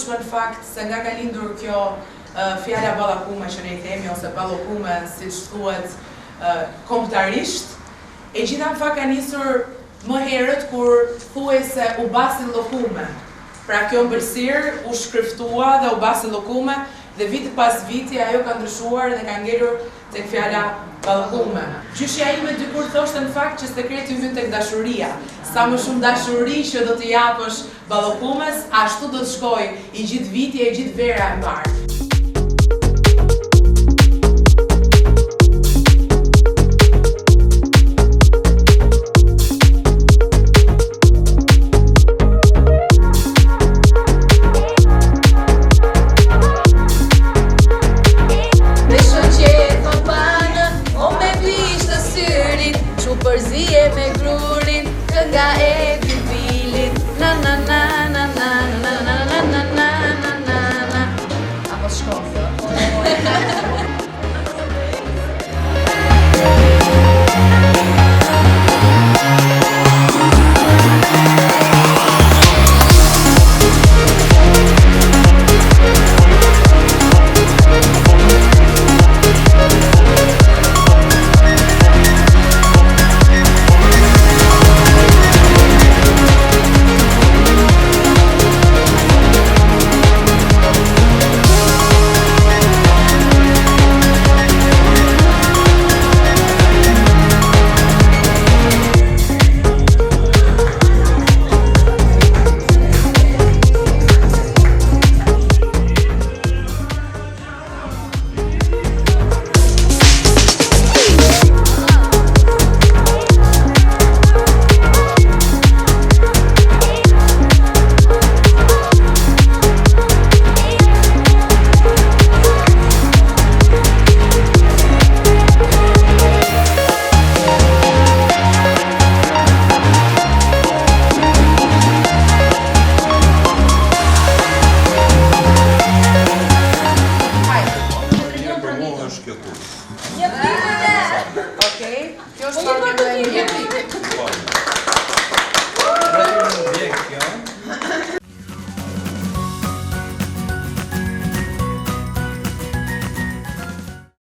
çuditshme në fakt se nga ka lindur kjo fjala ballakume që ne i themi ose ballokume siç thuhet kombëtarisht, e gjitha në fakt ka nisur më herët kur thuajse u basin llokume. Pra kjo mbërësirë u shkriftua dhe u basin llokume dhe vit pas viti ajo ka ndryshuar dhe ka ngelur tek fjala ballakume. Gjyshja ime dikur thoshte në fakt që sekreti hyn tek dashuria. Sa më shumë dashuri që do të japësh ballakumes, ashtu do të shkojë i gjithë viti e gjithë vera e mbarë. Përzije me grurin, kënga e bibilit, na na na na na na na na na na na na na. Apo shkofë. Okej, kjo është target e një.